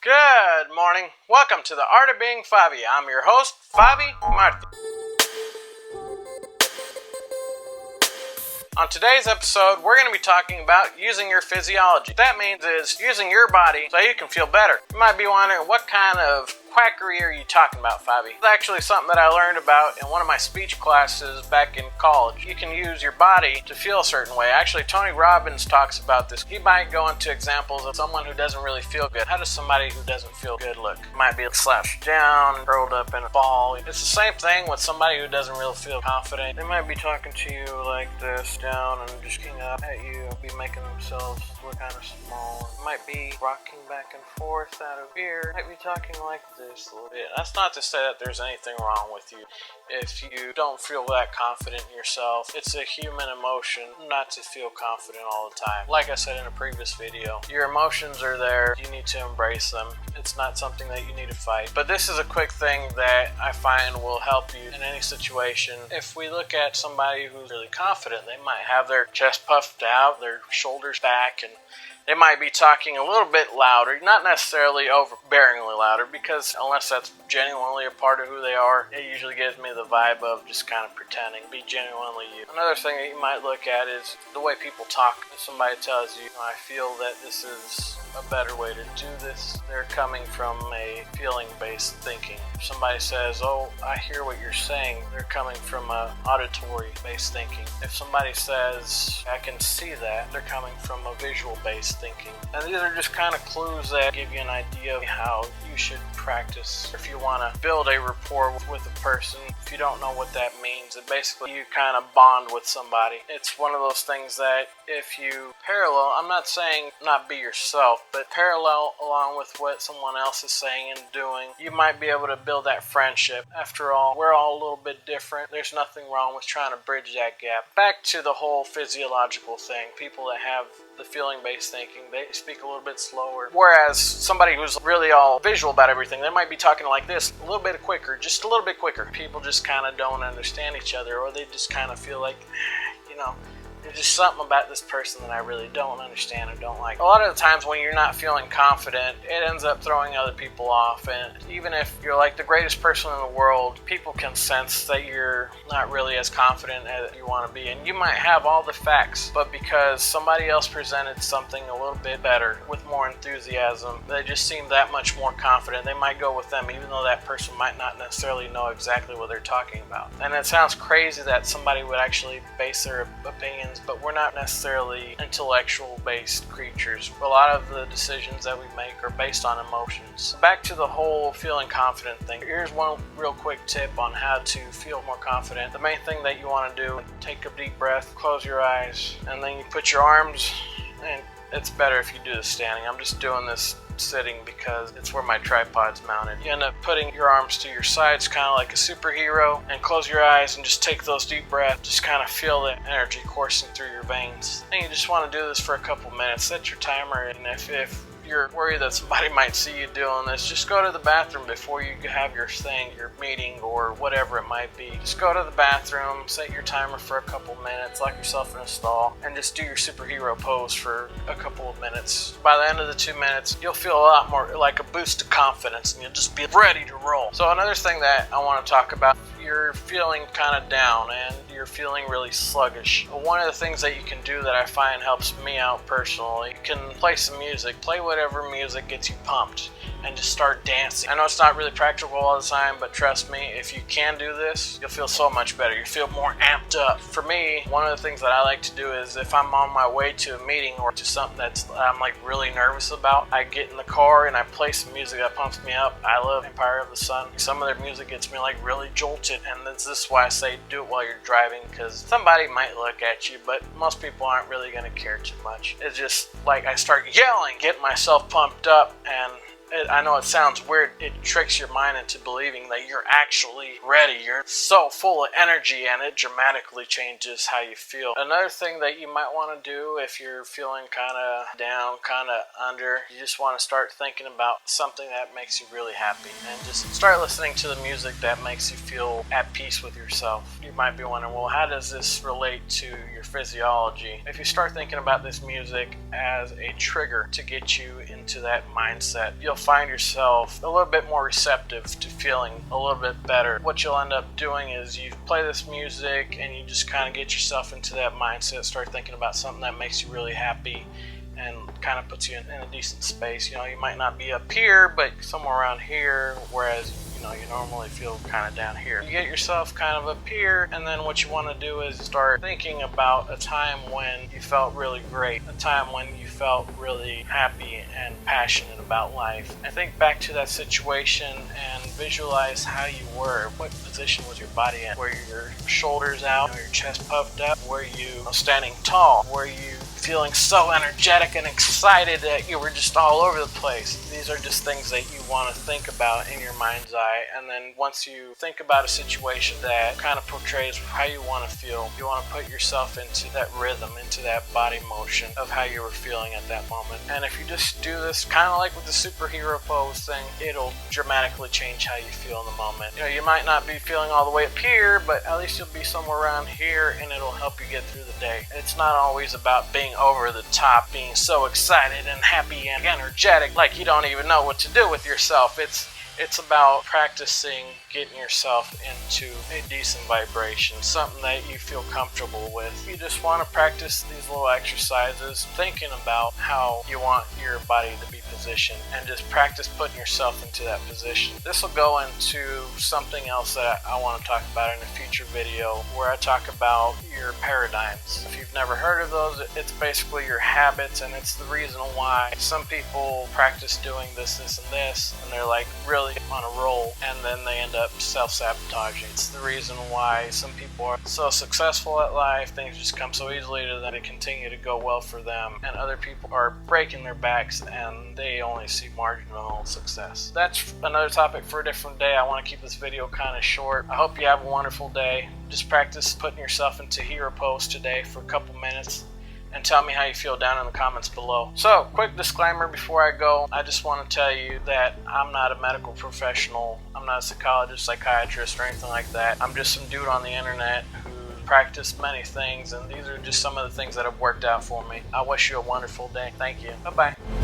Good morning. Welcome to the Art of Being Favi. I'm your host, Favi Marti. On today's episode, we're going to be talking about using your physiology. What that means is using your body so you can feel better. You might be wondering, what kind of quackery are you talking about, Favi? It's actually something that I learned about in one of my speech classes back in college. You can use your body to feel a certain way. Actually, Tony Robbins talks about this. He might go into examples of someone who doesn't really feel good. How does somebody who doesn't feel good look? Might be slouched down, curled up in a ball. It's the same thing with somebody who doesn't really feel confident. They might be talking to you like this, down and just looking up at you, be making themselves look kind of small. Might be rocking back and forth out of fear. Might be talking like this a little bit. That's not to say that there's anything wrong with you if you don't feel that confident in yourself. It's a human emotion not to feel confident all the time. Like I said in a previous video, your emotions are there. You need to embrace them. It's not something that you need to fight. But this is a quick thing that I find will help you in any situation. If we look at somebody who's really confident, they might have their chest puffed out, their shoulders back, and they might be talking a little bit louder, not necessarily overbearingly louder, because unless that's genuinely a part of who they are, it usually gives me the vibe of just kind of pretending, be genuinely you. Another thing that you might look at is the way people talk. If somebody tells you, I feel that this is a better way to do this, they're coming from a feeling-based thinking. If somebody says, oh, I hear what you're saying, they're coming from a auditory-based thinking. If somebody says, I can see that, they're coming from a visual-based thinking. And these are just kind of clues that give you an idea of how you should practice. If you want to build a rapport with a person, if you don't know what that means, it basically you kind of bond with somebody. It's one of those things that if you parallel, I'm not saying not be yourself, but parallel along with what someone else is saying and doing, you might be able to build that friendship. After all, we're all a little bit different. There's nothing wrong with trying to bridge that gap. Back to the whole physiological thing. People that have the feeling-based thinking, they speak a little bit slower. Whereas somebody who's really all visual about everything, they might be talking like this, a little bit quicker, just a little bit quicker. People just kind of don't understand each other, or they just kind of feel like, there's just something about this person that I really don't understand or don't like. A lot of the times when you're not feeling confident, it ends up throwing other people off. And even if you're like the greatest person in the world, people can sense that you're not really as confident as you want to be. And you might have all the facts, but because somebody else presented something a little bit better with more enthusiasm, they just seem that much more confident. They might go with them, even though that person might not necessarily know exactly what they're talking about. And it sounds crazy that somebody would actually base their opinions, but we're not necessarily intellectual-based creatures. A lot of the decisions that we make are based on emotions. Back to the whole feeling confident thing. Here's one real quick tip on how to feel more confident. The main thing that you want to do, take a deep breath, close your eyes, and then you put your arms, and it's better if you do this standing. I'm just doing this sitting because it's where my tripod's mounted. You end up putting your arms to your sides kind of like a superhero, and close your eyes and just take those deep breaths. Just kind of feel the energy coursing through your veins. And you just want to do this for a couple minutes. Set your timer, and if you're worried that somebody might see you doing this, just go to the bathroom before you have your thing, your meeting, or whatever it might be. Just go to the bathroom, set your timer for a couple minutes, lock yourself in a stall, and just do your superhero pose for a couple of minutes. By the end of the 2 minutes, you'll feel a lot more like a boost of confidence, and you'll just be ready to roll. So another thing that I want to talk about, you're feeling kind of down and you're feeling really sluggish. One of the things that you can do that I find helps me out personally, you can play some music, play whatever music gets you pumped, and just start dancing. I know it's not really practical all the time, but trust me, if you can do this, you'll feel so much better. You feel more amped up. For me, one of the things that I like to do is if I'm on my way to a meeting or to something that I'm like really nervous about, I get in the car and I play some music that pumps me up. I love Empire of the Sun. Some of their music gets me like really jolted, and this is why I say do it while you're driving, because somebody might look at you, but most people aren't really going to care too much. It's just like I start yelling, get myself pumped up, and I know it sounds weird, it tricks your mind into believing that you're actually ready. You're so full of energy, and it dramatically changes how you feel. Another thing that you might want to do if you're feeling kind of down, kind of under, you just want to start thinking about something that makes you really happy, and just start listening to the music that makes you feel at peace with yourself. You might be wondering, well, how does this relate to your physiology? If you start thinking about this music as a trigger to get you into that mindset, you'll find yourself a little bit more receptive to feeling a little bit better. What you'll end up doing is you play this music and you just kind of get yourself into that mindset, start thinking about something that makes you really happy and kind of puts you in a decent space. You know, you might not be up here, but somewhere around here, whereas you normally feel kind of down here. You get yourself kind of up here, and then what you want to do is start thinking about a time when you felt really great, a time when you felt really happy and passionate about life. And think back to that situation and visualize how you were. What position was your body in? Were your shoulders out? Your chest puffed up? Were you standing tall? Were you feeling so energetic and excited that you were just all over the place? These are just things that you want to think about in your mind's eye, and then once you think about a situation that kind of portrays how you want to feel, you want to put yourself into that rhythm, into that body motion of how you were feeling at that moment. And if you just do this kind of like with the superhero pose thing, it'll dramatically change how you feel in the moment. You might not be feeling all the way up here, but at least you'll be somewhere around here, and it'll help you get through the day. It's not always about being over the top, being so excited and happy and energetic like you don't even know what to do with yourself. It's about practicing getting yourself into a decent vibration, something that you feel comfortable with. You just want to practice these little exercises, thinking about how you want your body to be positioned, and just practice putting yourself into that position. This will go into something else that I want to talk about in a future video, where I talk about your paradigms. If you've never heard of those, it's basically your habits, and it's the reason why some people practice doing this, and they're like really on a roll, and then they end up self-sabotaging. It's the reason why some people are so successful at life, things just come so easily to them, they continue to go well for them, and other people are breaking their backs and they only see marginal success. That's another topic for a different day. I want to keep this video kind of short. I hope you have a wonderful day. Just practice putting yourself into hero pose today for a couple minutes, and tell me how you feel down in the comments below. So, quick disclaimer before I go. I just want to tell you that I'm not a medical professional. I'm not a psychologist, psychiatrist, or anything like that. I'm just some dude on the internet who practiced many things, and these are just some of the things that have worked out for me. I wish you a wonderful day. Thank you. Bye-bye.